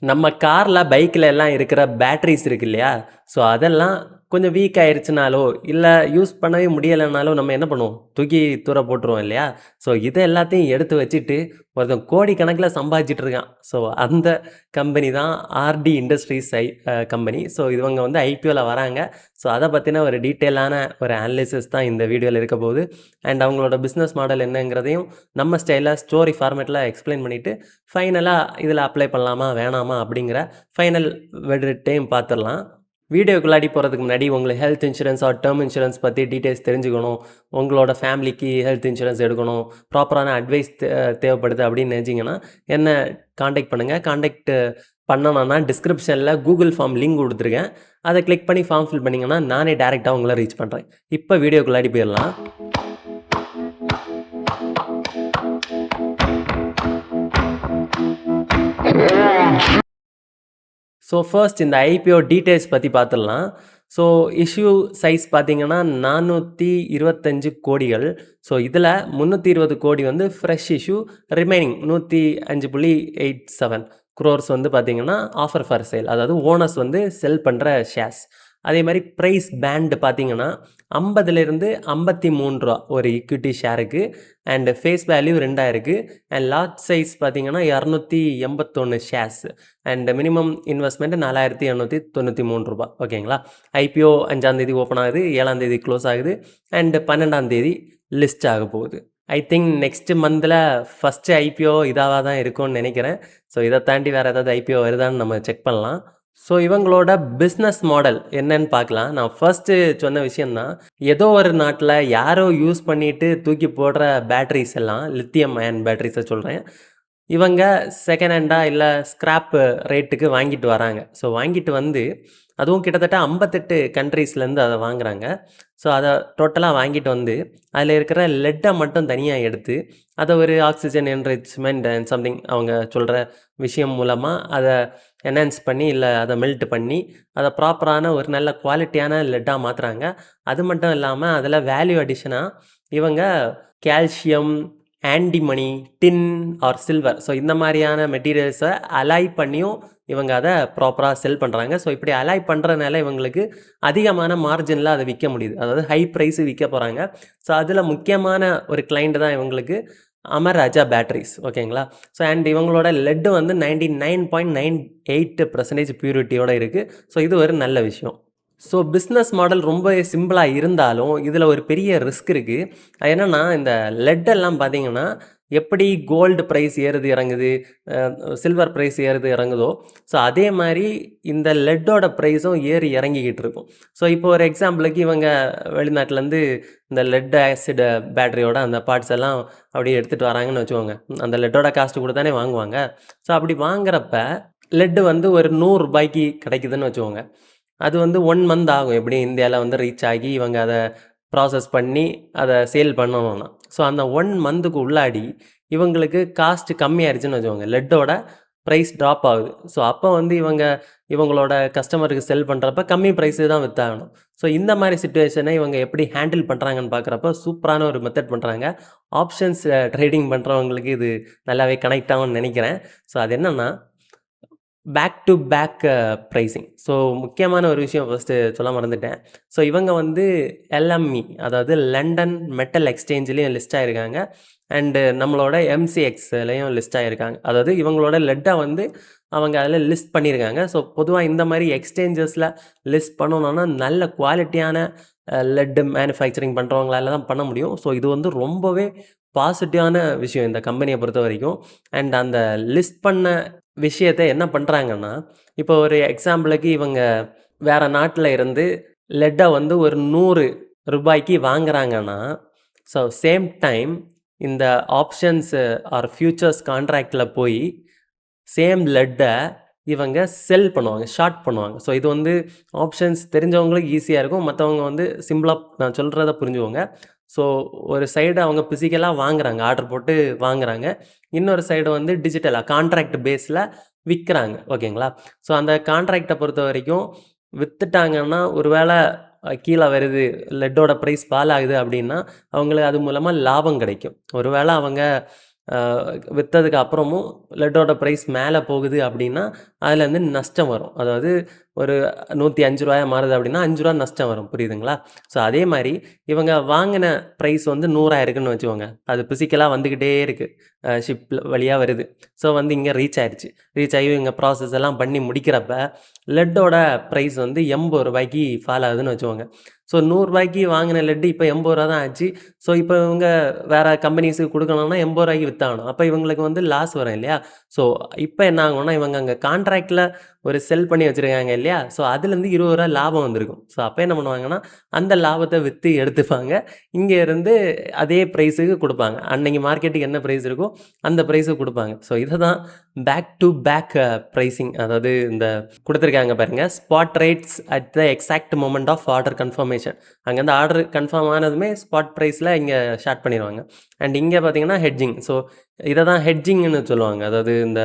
நம்ம கார்ல, பைக்ல எல்லாம் இருக்கிற பேட்டரிஸ் இருக்கு இல்லையா? ஸோ அதெல்லாம் கொஞ்சம் வீக் ஆயிருச்சுனாலோ, இல்ல யூஸ் பண்ணவே முடியலனாலும் நம்ம என்ன பண்ணுவோம்? தூக்கி தூர போட்டுருவோம் இல்லையா? ஸோ இத எல்லாத்தையும் எடுத்து வச்சுட்டு, ஒருத்தன் கோடிக்கணக்கில சம்பாதிச்சுட்டு இருக்கான். ஸோ அந்த கம்பெனி தான் ஆர்டி இண்டஸ்ட்ரீஸ் கம்பெனி. ஸோ இவங்க வந்து ஐபிஓல வராங்க. ஸோ அத பத்தின ஒரு டீட்டெயிலான ஒரு அனலைசிஸ் தான் இந்த வீடியோல இருக்க போகுது. அண்ட் அவங்களோட பிசினஸ் மாடல் என்னங்கிறதையும் நம்ம ஸ்டைல்ல ஸ்டோரி ஃபார்மேட்ல எக்ஸ்பிளைன் பண்ணிட்டு, ஃபைனலா இதில அப்ளை பண்ணலாமா? வேணாமா? அப்படிங்கிற ஃபைனல் வெர்டிக்ட்டையும் பார்த்துரலாம். வீடியோக்குள்ளாடி போகிறதுக்கு முன்னாடி உங்களுக்கு health insurance or term insurance பற்றி டீட்டெயில்ஸ் தெரிஞ்சுக்கணும், உங்களோட ஃபேமிலிக்கு ஹெல்த் இன்சூரன்ஸ் எடுக்கணும், ப்ராப்பரான அட்வைஸ் தேவைப்படுது அப்படின்னு நினச்சிங்கன்னா என்ன காண்டாக்ட் பண்ணுங்கள். காண்டாக்ட் பண்ணணும்னா டிஸ்கிரிப்ஷனில் கூகுள் ஃபார்ம் லிங்க் கொடுத்துருக்கேன். அதை கிளிக் பண்ணி ஃபார்ம் ஃபில் பண்ணிங்கன்னா நானே டேரெக்டாக உங்களை ரீச் பண்ணுறேன். இப்போ வீடியோக்குள்ளாடி போயிடலாம். ஸோ ஃபர்ஸ்ட் இந்த ஐபிஓ டீட்டெயில்ஸ் பற்றி பார்த்துடலாம். ஸோ இஷ்யூ சைஸ் பார்த்தீங்கன்னா 425 கோடிகள். ஸோ இதில் 320 கோடி வந்து ஃப்ரெஷ் இஷ்யூ, ரிமைனிங் 105.87 crores வந்து பார்த்தீங்கன்னா ஆஃபர் ஃபார் சேல், அதாவது ஓனர்ஸ் வந்து செல் பண்ணுற ஷேர்ஸ். அதே மாதிரி ப்ரைஸ் பேண்ட் பார்த்தீங்கன்னா 50லேருந்து 53 ரூபா ஒரு ஈக்விட்டி ஷேருக்கு. And face value 2000 and lot size பார்த்தீங்கன்னா 281 ஷேர்ஸ். அண்ட் மினிமம் இன்வெஸ்ட்மெண்ட் 4893 ரூபா. ஓகேங்களா? ஐபிஓ 5ஆம் தேதி ஓப்பன் ஆகுது, 7ஆம் தேதி க்ளோஸ் ஆகுது, அண்ட் 12ஆம் தேதி லிஸ்ட் ஆக போகுது. ஐ திங்க் நெக்ஸ்ட் மந்தில் ஃபஸ்ட்டு ஐபிஓ இதாக தான் இருக்கும்னு நினைக்கிறேன். ஸோ இதை தாண்டி வேறு ஏதாவது ஐபிஓ வருதான்னு நம்ம செக் பண்ணலாம். ஸோ இவங்களோட பிஸ்னஸ் மாடல் என்னன்னு பார்க்கலாம். நான் ஃபர்ஸ்ட்டு சொன்ன விஷயந்தான், ஏதோ ஒரு நாட்டில் யாரோ யூஸ் பண்ணிட்டு தூக்கி போடுற பேட்டரிஸ் எல்லாம் லித்தியம் அயன் பேட்டரிஸை சொல்கிறேன். இவங்க செகண்ட் ஹேண்டாக இல்லை ஸ்க்ராப் ரேட்டுக்கு வாங்கிட்டு வராங்க. ஸோ வாங்கிட்டு வந்து அதுவும் கிட்டத்தட்ட 58 கண்ட்ரீஸ்லேருந்து அதை வாங்குறாங்க. ஸோ அதை டோட்டலாக வாங்கிட்டு வந்து அதில் இருக்கிற லெட்டை மட்டும் தனியாக எடுத்து அதை ஒரு ஆக்சிஜன் என்ரிச்மெண்ட் அண்ட் சம்திங் அவங்க சொல்கிற விஷயம் மூலமாக அதை என்ஹான்ஸ் பண்ணி இல்லை அதை மெல்ட் பண்ணி அதை ப்ராப்பரான ஒரு நல்ல குவாலிட்டியான லெட்டாக மாற்றுறாங்க. அது மட்டும் இல்லாமல் அதில் வேல்யூ அடிஷனாக இவங்க calcium, antimony, tin or silver, so இந்த மாதிரியான மெட்டீரியல்ஸை அலாய் பண்ணியும் இவங்க அதை ப்ராப்பராக செல் பண்ணுறாங்க. ஸோ இப்படி அலாய் பண்ணுறதுனால இவங்களுக்கு அதிகமான மார்ஜினில் அதை விற்க முடியுது, அதாவது ஹை ப்ரைஸு விற்க போகிறாங்க. ஸோ அதில் முக்கியமான ஒரு கிளைண்ட் தான் இவங்களுக்கு அமர் ராஜா பேட்டரிஸ். ஓகேங்களா? ஸோ அண்ட் இவங்களோட லெட்டு வந்து 99.98% பியூரிட்டியோடு இருக்குது. ஸோ இது ஒரு நல்ல விஷயம். ஸோ பிஸ்னஸ் மாடல் ரொம்ப சிம்பிளாக இருந்தாலும் இதில் ஒரு பெரிய ரிஸ்க் இருக்குது. அது என்னென்னா, இந்த லெட்டெல்லாம் பார்த்தீங்கன்னா எப்படி கோல்டு ப்ரைஸ் ஏறுது இறங்குது, சில்வர் ப்ரைஸ் ஏறுது இறங்குதோ, ஸோ அதே மாதிரி இந்த லெட்டோட ப்ரைஸும் ஏறி இறங்கிக்கிட்டு இருக்கும். ஸோ இப்போ ஒரு எக்ஸாம்பிளுக்கு இவங்க வெளிநாட்டிலேருந்து இந்த லெட் ஆசிட் பேட்டரியோட அந்த பார்ட்ஸ் எல்லாம் அப்படியே எடுத்துகிட்டு வராங்கன்னு வச்சுக்கோங்க. அந்த லெட்டோட காஸ்ட்டு கூட தானே வாங்குவாங்க. ஸோ அப்படி வாங்குறப்ப லெட்டு வந்து ஒரு 100 ரூபாய்க்கு கிடைக்குதுன்னு வச்சுக்கோங்க. அது வந்து 1 மந்த் ஆகும் எப்படி இந்தியாவில் வந்து ரீச் ஆகி இவங்க அதை ப்ராசஸ் பண்ணி அதை சேல் பண்ணணும்னா. ஸோ அந்த 1 மந்த்துக்கு உள்ளாடி இவங்களுக்கு காஸ்ட்டு கம்மியாயிருச்சுன்னு வச்சுக்கோங்க, லெட்டோட ப்ரைஸ் ட்ராப் ஆகுது. ஸோ அப்போ வந்து இவங்களோட கஸ்டமருக்கு செல் பண்ணுறப்ப கம்மி ப்ரைஸு தான் விற்றாகணும். ஸோ இந்த மாதிரி சிச்சுவேஷனை இவங்க எப்படி ஹேண்டில் பண்ணுறாங்கன்னு பார்க்குறப்ப சூப்பரான ஒரு மெத்தட் பண்ணுறாங்க. ஆப்ஷன்ஸ் ட்ரேடிங் பண்ணுறவங்களுக்கு இது நல்லாவே கனெக்ட் ஆகும்னு நினைக்கிறேன். ஸோ அது என்னென்னா, back to back pricing. So முக்கியமான ஒரு விஷயம் ஃபஸ்ட்டு சொல்ல மறந்துட்டேன். ஸோ இவங்க வந்து எல்எம்இ, அதாவது லண்டன் மெட்டல் எக்ஸ்சேஞ்சிலையும் லிஸ்ட் ஆகிருக்காங்க. அண்டு நம்மளோட எம்சிஎக்ஸ்லையும் லிஸ்ட் ஆகிருக்காங்க. அதாவது இவங்களோட லெட்டை வந்து அவங்க அதில் லிஸ்ட் பண்ணியிருக்காங்க. ஸோ பொதுவாக இந்த மாதிரி எக்ஸ்சேஞ்சஸில் லிஸ்ட் பண்ணணுன்னா நல்ல குவாலிட்டியான லெட்டு மேனுஃபேக்சரிங் பண்ணுறவங்களால தான் பண்ண முடியும். ஸோ இது வந்து ரொம்பவே பாசிட்டிவான விஷயம் இந்த கம்பெனியை பொறுத்த வரைக்கும். அண்ட் அந்த லிஸ்ட் பண்ண விஷயத்தை என்ன பண்ணுறாங்கன்னா, இப்போ ஒரு எக்ஸாம்பிளுக்கு இவங்க வேறு நாட்டில் இருந்து லெட்டை வந்து ஒரு 100 ரூபாய்க்கு வாங்குறாங்கன்னா, ஸோ சேம் டைம் இந்த ஆப்ஷன்ஸ் ஆர் ஃபியூச்சர்ஸ் கான்ட்ராக்டில் போய் சேம் லெட்டை இவங்க செல் பண்ணுவாங்க, ஷார்ட் பண்ணுவாங்க. ஸோ இது வந்து ஆப்ஷன்ஸ் தெரிஞ்சவங்களுக்கு ஈஸியாக இருக்கும். மற்றவங்க வந்து சிம்பிளாக நான் சொல்கிறத புரிஞ்சுக்கோங்க. ஸோ ஒரு சைடு அவங்க பிசிக்கலாக வாங்குறாங்க, ஆர்டர் போட்டு வாங்குறாங்க. இன்னொரு சைடு வந்து டிஜிட்டலாக கான்ட்ராக்ட் பேஸில் விற்கிறாங்க. ஓகேங்களா? ஸோ அந்த கான்ட்ராக்டை பொறுத்த வரைக்கும் விற்றுட்டாங்கன்னா, ஒரு வேளை கீழே வருது, லெட்டோட ப்ரைஸ் ஃபால் ஆகுது அப்படின்னா அவங்களுக்கு அது மூலமாக லாபம் கிடைக்கும். ஒரு வேளை அவங்க விற்றதுக்கு அப்புறமும் லெட்டோட ப்ரைஸ் மேலே போகுது அப்படின்னா அதுலேருந்து நஷ்டம் வரும். அதாவது ஒரு ரூ. 105 மாறுது அப்படின்னா ரூ. 5 நஷ்டம் வரும். புரியுதுங்களா? ஸோ அதே மாதிரி இவங்க வாங்கின ப்ரைஸ் வந்து 100 இருக்குன்னு வச்சுக்கோங்க. அது பிசிக்கலாக வந்துக்கிட்டே இருக்குது. ஷிப் வழியாக வருது. ஸோ வந்து இங்கே ரீச் ஆயிடுச்சு. ரீச் ஆகி இவங்க ப்ராசஸ் எல்லாம் பண்ணி முடிக்கிறப்ப லெட்டோட ப்ரைஸ் வந்து ரூ. 80 ஃபால் ஆகுதுன்னு வச்சுக்கோங்க. ஸோ ரூ. 100 வாங்கின லெட்டு இப்போ ரூ. 80 தான் ஆச்சு. ஸோ இப்போ இவங்க வேறு கம்பெனிஸுக்கு கொடுக்கணும்னா ரூ. 80 விற்றாகணும். அப்போ இவங்களுக்கு வந்து லாஸ் வரும் இல்லையா? ஸோ இப்போ என்ன ஆகும்னா இவங்க அங்கே கான்ட்ராக்டில் ஒரு செல் பண்ணி வச்சுருக்காங்க இல்லையா? ஸோ அதுலேருந்து ரூ. 20 லாபம் வந்திருக்கும். ஸோ அப்போ என்ன பண்ணுவாங்கன்னா அந்த லாபத்தை விற்று எடுத்துப்பாங்க. இங்கே இருந்து அதே ப்ரைஸுக்கு கொடுப்பாங்க. அன்னைக்கு மார்க்கெட்டுக்கு என்ன ப்ரைஸ் இருக்கோ அந்த ப்ரைஸுக்கு கொடுப்பாங்க. ஸோ இதை தான் பேக் டு பேக் ப்ரைஸிங், அதாவது இந்த கொடுத்துருக்காங்க பாருங்கள், spot rates at the exact moment of order confirmation. அங்கேருந்து ஆர்டர் கன்ஃபார்ம் ஆனதுமே ஸ்பாட் ப்ரைஸில் இங்கே ஷார்ட் பண்ணிடுவாங்க. அண்ட் இங்கே பார்த்தீங்கன்னா ஹெட்ஜிங். ஸோ இதை தான் ஹெட்ஜிங்னு சொல்லுவாங்க. அதாவது இந்த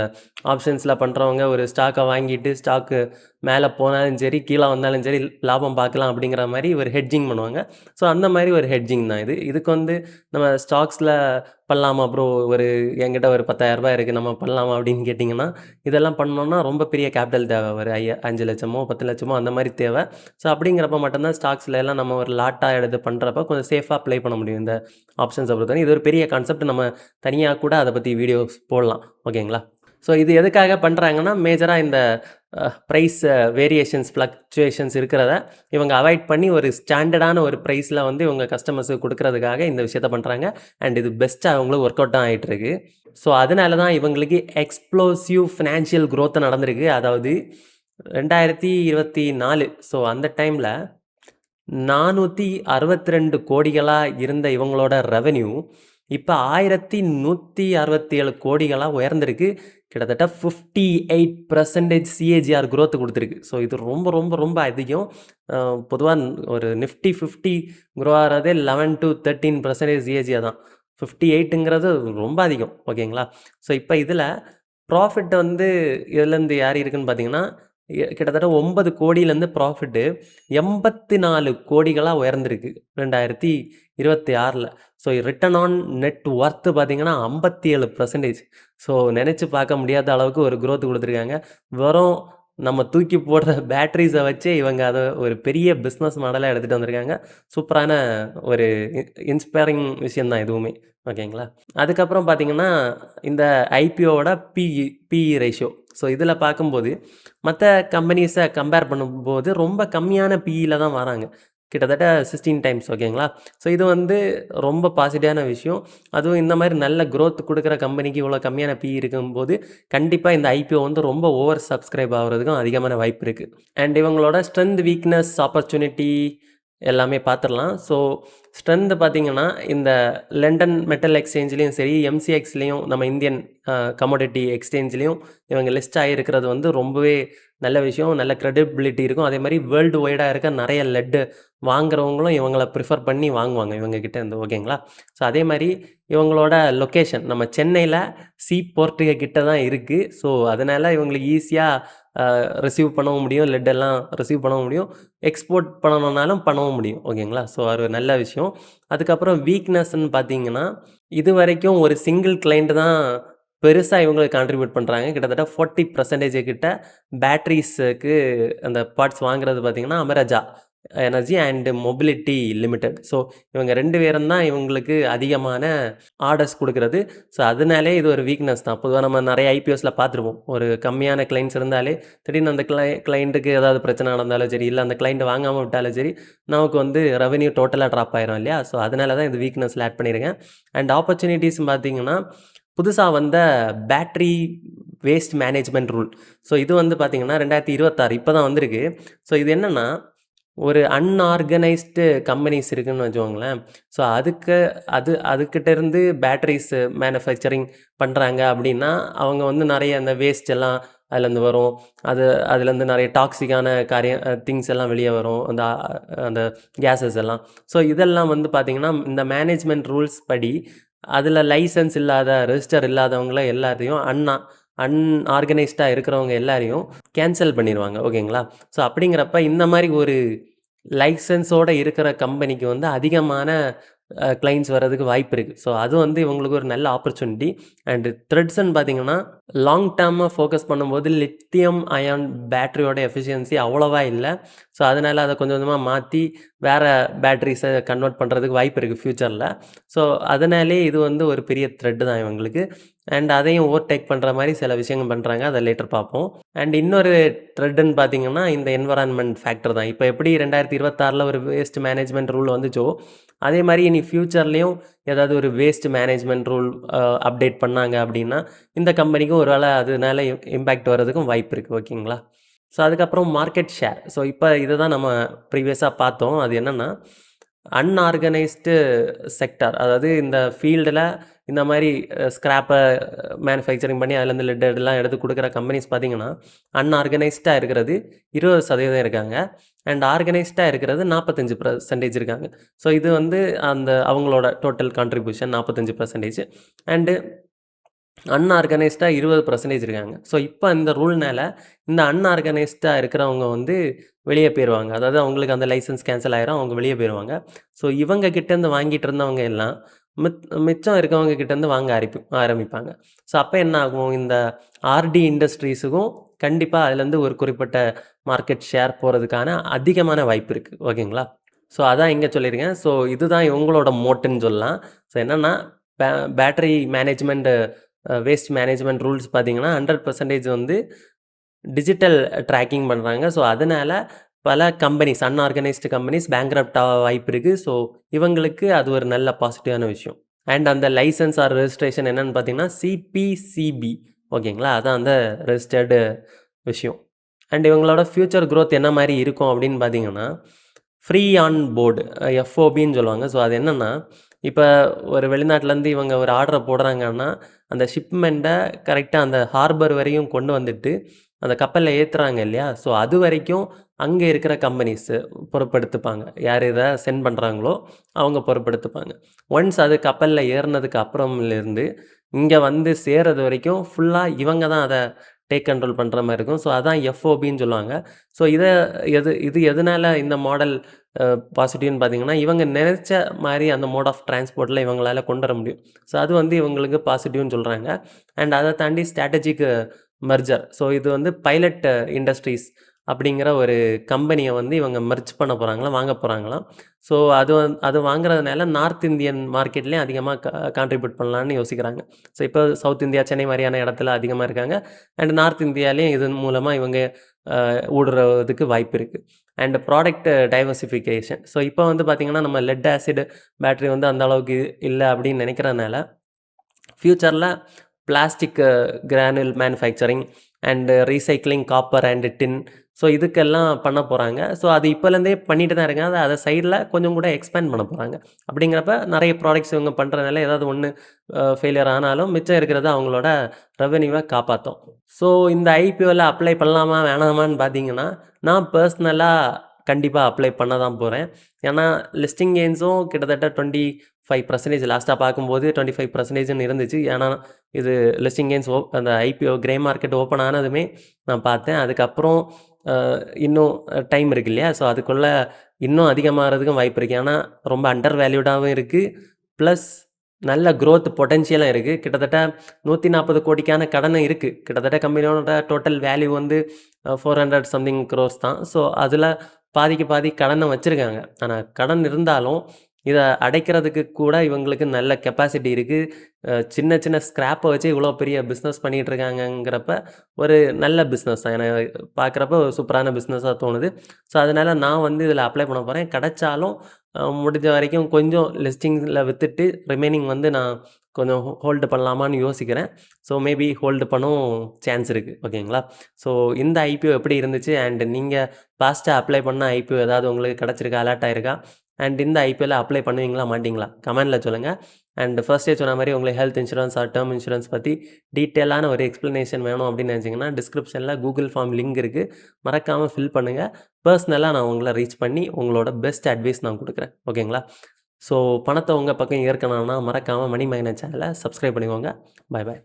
ஆப்ஷன்ஸில் பண்ணுறவங்க ஒரு ஸ்டாக்கை வாங்கிட்டு ஸ்டாக்கு மேலே போனாலும் சரி கீழே வந்தாலும் சரி லாபம் பார்க்கலாம் அப்படிங்கிற மாதிரி ஒரு ஹெட்ஜிங் பண்ணுவாங்க. ஸோ அந்த மாதிரி ஒரு ஹெட்ஜிங் தான் இது. இதுக்கு வந்து நம்ம ஸ்டாக்ஸில் பண்ணலாமா ப்ரோ, ஒரு என்கிட்ட ஒரு 10,000 இருக்குது நம்ம பண்ணலாமா அப்படின்னு கேட்டிங்கன்னா, இதெல்லாம் பண்ணோன்னா ரொம்ப பெரிய கேபிட்டல் தேவை. ஒரு 5 லட்சமோ 10 லட்சமோ அந்த மாதிரி தேவை. ஸோ அப்படிங்கிறப்ப மட்டும்தான் ஸ்டாக்ஸில் எல்லாம் நம்ம ஒரு லாட்டாக எடுத்து பண்ணுறப்ப கொஞ்சம் சேஃபாக ப்ளே பண்ண முடியும் இந்த ஆப்ஷன்ஸை பொறுத்தவரை. இது ஒரு பெரிய கான்செப்ட். நம்ம தனியாக கூட அதை பற்றி வீடியோஸ் போடலாம். ஓகேங்களா? ஸோ இது எதுக்காக பண்ணுறாங்கன்னா மேஜராக இந்த ப்ரைஸ் வேரியேஷன்ஸ் ஃப்ளக்சுவேஷன்ஸ் இருக்கிறத இவங்க அவாய்ட் பண்ணி ஒரு ஸ்டாண்டர்டான ஒரு ப்ரைஸில் வந்து இவங்க கஸ்டமர்ஸுக்கு கொடுக்கறதுக்காக இந்த விஷயத்த பண்ணுறாங்க. அண்ட் இது பெஸ்ட்டாக அவங்களுக்கு ஒர்க் அவுட் ஆகிட்டு இருக்கு. ஸோ அதனால தான் இவங்களுக்கு எக்ஸ்ப்ளோசிவ் ஃபினான்ஷியல் க்ரோத் நடந்திருக்கு. அதாவது 2024 ஸோ அந்த டைமில் 462 கோடிகளாக இருந்த இவங்களோட ரெவென்யூ இப்போ 1167 கோடிகளாக உயர்ந்திருக்கு. கிட்டத்தட்ட 58% சிஏஜிஆர் growth கொடுத்துருக்கு. ஸோ இது ரொம்ப ரொம்ப ரொம்ப அதிகம். பொதுவாக ஒரு நிஃப்டி 50 க்ரோ ஆகிறதே 11 to 13% சிஏஜிஆர் தான். 58ங்கிறது ரொம்ப அதிகம். ஓகேங்களா? ஸோ இப்போ இதில் ப்ராஃபிட் வந்து இதுலேருந்து யார் இருக்குன்னு பார்த்தீங்கன்னா கிட்டத்தட்ட 9 கோடியிலேருந்து ப்ராஃபிட்டு 84 கோடிகளாக உயர்ந்திருக்கு 2026. So return on net worth பார்த்தீங்கன்னா 57%. ஸோ நினச்சி பார்க்க முடியாத அளவுக்கு ஒரு growth கொடுத்துருக்காங்க. வெறும் நம்ம தூக்கி போடுற பேட்டரிஸை வச்சே இவங்க அதை ஒரு பெரிய பிஸ்னஸ் மாடலாக எடுத்துகிட்டு வந்திருக்காங்க. சூப்பரான ஒரு இன்ஸ்பைரிங் விஷயந்தான் இதுவுமே. ஓகேங்களா? அதுக்கப்புறம் பார்த்தீங்கன்னா இந்த ஐபிஓவோட பிஇ ரேஷியோ. ஸோ இதில் பார்க்கும்போது மற்ற கம்பெனிஸை கம்பேர் பண்ணும்போது ரொம்ப கம்மியான பிஇயில் தான் வராங்க. கிட்டத்தட்ட 16 டைம்ஸ். ஓகேங்களா? ஸோ இது வந்து ரொம்ப பாசிட்டிவான விஷயம். அதுவும் இந்த மாதிரி நல்ல growth கொடுக்குற கம்பெனிக்கு இவ்வளோ கம்மியான பிஇ இருக்கும்போது கண்டிப்பாக இந்த ஐபிஓ வந்து ரொம்ப ஓவர் சப்ஸ்கிரைப் ஆகிறதுக்கும் அதிகமான வாய்ப்பு இருக்குது. அண்ட் இவங்களோட ஸ்ட்ரென்த், வீக்னஸ், ஆப்பர்ச்சுனிட்டி எல்லாமே பார்த்துடலாம். ஸோ ஸ்ட்ரென்த் பார்த்தீங்கன்னா இந்த லண்டன் மெட்டல் எக்ஸ்சேஞ்ச்லேயும் சரி எம்சிஎக்ஸ்லேயும் நம்ம இந்தியன் கமோடிட்டி எக்ஸ்சேஞ்ச்லேயும் இவங்க லிஸ்ட் ஆகிருக்கிறது வந்து ரொம்பவே நல்ல விஷயம். நல்ல க்ரெடிபிலிட்டி இருக்கும். அதே மாதிரி வேர்ல்டு வைடாக இருக்க நிறைய லெட்டு வாங்குறவங்களும் இவங்களை ப்ரிஃபர் பண்ணி வாங்குவாங்க இவங்ககிட்ட இருந்து. ஓகேங்களா? ஸோ அதே மாதிரி இவங்களோட லொக்கேஷன் நம்ம சென்னையில் சீ போர்ட்டு கிட்ட தான் இருக்குது. ஸோ அதனால் இவங்களுக்கு ஈஸியாக ரிசீவ் பண்ணவும் முடியும், லெட்டெல்லாம் ரிசீவ் பண்ணவும் முடியும், எக்ஸ்போர்ட் பண்ணணுன்னாலும் பண்ணவும் முடியும். ஓகேங்களா? ஸோ அது நல்ல விஷயம். அதுக்கப்புறம் வீக்னஸ்ன்னு பார்த்தீங்கன்னா இது வரைக்கும் ஒரு சிங்கிள் கிளைண்ட் தான் பெருசாக இவங்களுக்கு கான்ட்ரிபியூட் பண்ணுறாங்க. கிட்டத்தட்ட 40% கிட்ட பேட்ரிஸுக்கு அந்த பார்ட்ஸ் வாங்குறது பார்த்திங்கன்னா Amara Raja energy and mobility limited. So இவங்க 2 பேரும் தான் இவங்களுக்கு அதிகமான ஆர்டர்ஸ் கொடுக்குறது. ஸோ அதனாலே இது ஒரு வீக்னஸ் தான். பொதுவாக நம்ம நிறைய ஐபிஓஸில் பார்த்துருப்போம். ஒரு கம்மியான கிளைண்ட்ஸ் இருந்தாலே திடீர்னு அந்த கிளைண்ட்டுக்கு ஏதாவது பிரச்சனை நடந்தாலும் சரி, இல்லை அந்த கிளைண்ட் வாங்காமல் விட்டாலும் சரி, நமக்கு வந்து ரெவென்யூ டோட்டலாக ட்ராப் ஆயிரும் இல்லையா? ஸோ அதனால தான் இது வீக்னஸில் ஆட் பண்ணியிருக்கேன். அண்ட் ஆப்பர்ச்சுனிட்டிஸ் பார்த்திங்கன்னா புதுசாக வந்த battery waste management rule. So இது வந்து பார்த்திங்கன்னா 2026 இப்போ தான் வந்திருக்கு. ஸோ இது என்னென்னா ஒரு அன்ஆர்கனைஸ்டு கம்பெனிஸ் இருக்குதுன்னு வச்சுக்கோங்களேன். ஸோ அதுக்கிட்டேருந்து பேட்டரிஸ் மேனுஃபேக்சரிங் பண்ணுறாங்க அப்படின்னா அவங்க வந்து நிறைய அந்த வேஸ்ட் எல்லாம் அதுலேருந்து வரும். அதுலேருந்து நிறைய டாக்ஸிக்கான திங்ஸ் எல்லாம் வெளியே வரும், அந்த கேஸஸ் எல்லாம். ஸோ இதெல்லாம் வந்து பார்த்திங்கன்னா இந்த மேனேஜ்மெண்ட் ரூல்ஸ் படி அதில் லைசன்ஸ் இல்லாத, ரெஜிஸ்டர் இல்லாதவங்கள எல்லாத்தையும் அன்ஆர்கனைஸ்டாக இருக்கிறவங்க எல்லாரையும் கேன்சல் பண்ணிடுவாங்க. ஓகேங்களா? ஸோ அப்படிங்கிறப்ப இந்த மாதிரி ஒரு லைசன்ஸோடு இருக்கிற கம்பெனிக்கு வந்து அதிகமான கிளைண்ட்ஸ் வர்றதுக்கு வாய்ப்பு இருக்குது. ஸோ அது வந்து இவங்களுக்கு ஒரு நல்ல ஆப்பர்ச்சுனிட்டி. அண்டு த்ரெட்ஸ்ன்னு பார்த்தீங்கன்னா லாங் டேர்மாக ஃபோக்கஸ் பண்ணும்போது லித்தியம் அயான் பேட்டரியோட எஃபிஷியன்சி அவ்வளோவா இல்லை. ஸோ அதனால் அதை கொஞ்சம் கொஞ்சமாக மாற்றி வேறு பேட்டரிஸை கன்வெர்ட் பண்ணுறதுக்கு வாய்ப்பு இருக்குது ஃப்யூச்சரில். ஸோ அதனாலே இது வந்து ஒரு பெரிய த்ரெட்டு தான் இவங்களுக்கு. அண்ட் அதையும் ஓவர்டேக் பண்ணுற மாதிரி சில விஷயங்கள் பண்ணுறாங்க. அதை லேட்டர் பார்ப்போம். அண்ட் இன்னொரு த்ரெட்டுன்னு பார்த்தீங்கன்னா இந்த என்வரான்மெண்ட் ஃபேக்டர் தான். இப்போ எப்படி 2026 ஒரு வேஸ்ட் மேனேஜ்மெண்ட் ரூல் வந்துச்சோ, அதே மாதிரி இனி ஃப்யூச்சர்லேயும் ஏதாவது ஒரு வேஸ்ட் மேனேஜ்மெண்ட் ரூல் அப்டேட் பண்ணாங்க அப்படின்னா இந்த கம்பெனிக்கும் ஒரு வேளை அதனால இம்பேக்ட் வர்றதுக்கும் வாய்ப்பு இருக்குது. ஓகேங்களா? ஸோ அதுக்கப்புறம் மார்க்கெட் ஷேர். ஸோ இப்போ இதை தான் நம்ம ப்ரீவியஸாக பார்த்தோம். அது என்னென்னா அன்ஆர்கனைஸ்டு செக்டார், அதாவது இந்த ஃபீல்டில் இந்த மாதிரி ஸ்க்ராப்பை மேனுஃபேக்சரிங் பண்ணி அதுலேருந்து லெட்டெல்லாம் எடுத்து கொடுக்குற கம்பெனிஸ் பார்த்திங்கன்னா அன்ஆர்கனைஸ்டாக இருக்கிறது 20% இருக்காங்க. அண்ட் ஆர்கனைஸ்டாக இருக்கிறது 45% இருக்காங்க. ஸோ இது வந்து அந்த அவங்களோட டோட்டல் கான்ட்ரிபியூஷன் 45%. அண்டு அன்ஆர்கனைஸ்டாக 20% இருக்காங்க. ஸோ இப்போ இந்த ரூல்னால் இந்த அன்ஆர்கனைஸ்டாக இருக்கிறவங்க வந்து வெளியே போயிடுவாங்க. அதாவது அவங்களுக்கு அந்த லைசன்ஸ் கேன்சல் ஆகிரும், அவங்க வெளியே போயிடுவாங்க. ஸோ இவங்க கிட்டேருந்து வாங்கிட்டு இருந்தவங்க எல்லாம் மிச்சம் இருக்கவங்க கிட்டேருந்து வாங்க ஆரம்பிப்பாங்க. ஸோ அப்போ என்ன ஆகும், இந்த ஆர்டி இண்டஸ்ட்ரீஸுக்கும் கண்டிப்பாக அதுலேருந்து ஒரு குறிப்பிட்ட மார்க்கெட் ஷேர் போகிறதுக்கான அதிகமான வாய்ப்பு இருக்குது. ஓகேங்களா? ஸோ அதான் இங்கே சொல்லியிருக்கேன். ஸோ இதுதான் இவங்களோட மோட்டுன்னு சொல்லலாம். ஸோ என்னென்னா battery management waste management rules பார்த்திங்கன்னா 100% வந்து டிஜிட்டல் ட்ராக்கிங் பண்ணுறாங்க. ஸோ அதனால் பல கம்பெனிஸ் அன்ஆர்கனைஸ்டு கம்பெனிஸ் பேங்க்ரப்ட் ஆக வாய்ப்பு இருக்குது. ஸோ இவங்களுக்கு அது ஒரு நல்ல பாசிட்டிவான விஷயம். அண்ட் அந்த லைசன்ஸ் ஆர் ரெஜிஸ்ட்ரேஷன் என்னென்னு பார்த்தீங்கன்னா சிபிசிபி. ஓகேங்களா? அதான் அந்த ரெஜிஸ்டர்டு விஷயம். அண்ட் இவங்களோட ஃப்யூச்சர் க்ரோத் என்ன மாதிரி இருக்கும் அப்படின்னு பார்த்தீங்கன்னா ஃப்ரீ ஆன் போர்டு, எஃப்ஓபின்னு சொல்லுவாங்க. ஸோ அது என்னென்னா இப்போ ஒரு வெளிநாட்டிலேருந்து இவங்க ஒரு ஆர்டரை போடுறாங்கன்னா அந்த ஷிப்மெண்ட்டை கரெக்டாக அந்த ஹார்பர் வரையும் கொண்டு வந்துட்டு அந்த கப்பலில் ஏற்றுறாங்க இல்லையா? ஸோ அது வரைக்கும் அங்கே இருக்கிற கம்பெனிஸு பொறுப்பெடுத்துப்பாங்க. யார் இதை சென்ட் பண்ணுறாங்களோ அவங்க பொறுப்பெடுத்துப்பாங்க. ஒன்ஸ் அது கப்பலில் ஏறினதுக்கு அப்புறம்லேருந்து இங்கே வந்து சேர்றது வரைக்கும் ஃபுல்லாக இவங்க தான் அதை டேக் கண்ட்ரோல் பண்ணுற மாதிரி இருக்கும். ஸோ அதான் எஃப்ஓபின்னு சொல்லுவாங்க. ஸோ இது எதனால் இந்த மாடல் பாசிட்டிவ்னு பார்த்தீங்கன்னா இவங்க நினச்ச மாதிரி அந்த மோட் ஆஃப் டிரான்ஸ்போர்ட்டில் இவங்களால கொண்டு வர முடியும். ஸோ அது வந்து இவங்களுக்கு பாசிட்டிவ்னு சொல்கிறாங்க. அண்ட் அதை தாண்டி ஸ்ட்ராட்டஜிக் மெர்ஜர். ஸோ இது வந்து பைலட் இண்டஸ்ட்ரீஸ் அப்படிங்கிற ஒரு கம்பெனியை வந்து இவங்க மெர்ஜ் பண்ண போகிறாங்களாம், வாங்க போகிறாங்களாம். ஸோ அது வாங்குறதுனால நார்த் இந்தியன் மார்க்கெட்லேயும் அதிகமாக கான்ட்ரிபியூட் பண்ணலான்னு யோசிக்கிறாங்க. ஸோ இப்போ சவுத் இந்தியா, சென்னை மாதிரியான இடத்துல அதிகமாக இருக்காங்க. அண்ட் நார்த் இந்தியாலேயும் இதன் மூலமாக இவங்க ஊடுறதுக்கு வாய்ப்பு இருக்குது. And product diversification. ஸோ இப்போ வந்து பார்த்திங்கன்னா நம்ம லெட் ஆசிட் பேட்ரி வந்து அந்த அளவுக்கு இல்லை அப்படின்னு நினைக்கிறதுனால ஃப்யூச்சரில் plastic granule manufacturing and recycling copper and tin, so இதுக்கெல்லாம் பண்ண போகிறாங்க. ஸோ அது இப்போலேருந்தே பண்ணிட்டு தான் இருக்காங்க. அதை சைடில் கொஞ்சம் கூட எக்ஸ்பேண்ட் பண்ண போகிறாங்க. அப்படிங்கிறப்ப நிறைய ப்ராடக்ட்ஸ் இவங்க பண்ணுறதுனால ஏதாவது ஒன்று ஃபெயிலியர் ஆனாலும் மிச்சம் இருக்கிறத அவங்களோட ரெவென்யூவை காப்பாற்றும். ஸோ இந்த ஐபிஓவில் அப்ளை பண்ணலாமா வேணாமான்னு பார்த்தீங்கன்னா நான் பர்சனலாக கண்டிப்பாக அப்ளை பண்ண தான் போகிறேன். ஏன்னா லிஸ்டிங் கெயின்ஸும் கிட்டத்தட்ட 25% லாஸ்ட்டாக பார்க்கும்போது 25%ன்னு இருந்துச்சு. ஏன்னா இது லிஸ்டிங் கெயின்ஸ் அந்த ஐபிஓ கிரே மார்க்கெட் ஓப்பன் ஆனதுமே நான் பார்த்தேன். அதுக்கப்புறம் இன்னும் டைம் இருக்கு இல்லையா? ஸோ அதுக்குள்ளே இன்னும் அதிகமாகிறதுக்கும் வாய்ப்பு இருக்குது. ஏன்னா ரொம்ப அண்டர் வேல்யூடாகவும் இருக்குது, ப்ளஸ் நல்ல க்ரோத் பொட்டென்ஷியலாக இருக்குது. கிட்டத்தட்ட 140 கோடிக்கான கடனும் இருக்குது. கிட்டத்தட்ட கம்பெனியோட டோட்டல் வேல்யூ வந்து 400 சம்திங் க்ரோர்ஸ் தான். ஸோ அதில் பாதிக்கு பாதி கடனை வச்சுருக்காங்க. ஆனால் கடன் இருந்தாலும் இதை அடைக்கிறதுக்கு கூட இவங்களுக்கு நல்ல கெப்பாசிட்டி இருக்குது. சின்ன சின்ன ஸ்க்ராப்பை வச்சு இவ்வளோ பெரிய பிஸ்னஸ் பண்ணிகிட்ருக்காங்கங்கிறப்ப ஒரு நல்ல பிஸ்னஸ் தான். எனக்கு பார்க்குறப்ப ஒரு சூப்பரான பிஸ்னஸாக தோணுது. ஸோ அதனால் நான் வந்து இதில் அப்ளை பண்ண போகிறேன். கிடைச்சாலும் முடிஞ்ச வரைக்கும் கொஞ்சம் லிஸ்டிங்கில் விற்றுட்டு ரிமைனிங் வந்து நான் கொஞ்சம் ஹோல்டு பண்ணலாமான்னு யோசிக்கிறேன். ஸோ மேபி ஹோல்டு பண்ணவும் சான்ஸ் இருக்குது. ஓகேங்களா? ஸோ இந்த ஐபிஓ எப்படி இருந்துச்சு அண்ட் நீங்கள் பாஸ்ட்டாக அப்ளை பண்ண ஐபிஓ ஏதாவது உங்களுக்கு கிடச்சிருக்கா, அலர்ட் ஆயிருக்கா? அண்ட் இந்த ஐபிஓவில் அப்ளை பண்ணுவீங்களா மாட்டிங்களா? கமெண்டில் சொல்லுங்கள். அண்ட் ஃபர்ஸ்ட்டே சொன்ன மாதிரி உங்களுக்கு health insurance or term insurance பற்றி டீட்டெயிலான ஒரு எக்ஸ்ப்ளனேஷன் வேணும் அப்படின்னு நினச்சிங்கன்னா டிஸ்கிரிப்ஷனில் கூகுள் ஃபார்ம் லிங்க் இருக்குது, மறக்காமல் ஃபில் பண்ணுங்கள். பர்சனலாக நான் உங்களை ரீச் பண்ணி உங்களோட பெஸ்ட் அட்வைஸ் நான் கொடுக்குறேன். ஓகேங்களா? ஸோ பணத்தை உங்கள் பக்கம் ஏற்கனம்னா மறக்காமல் மணி மைனர் சேனலை சப்ஸ்கிரைப் பண்ணிக்கோங்க. பாய் பாய்.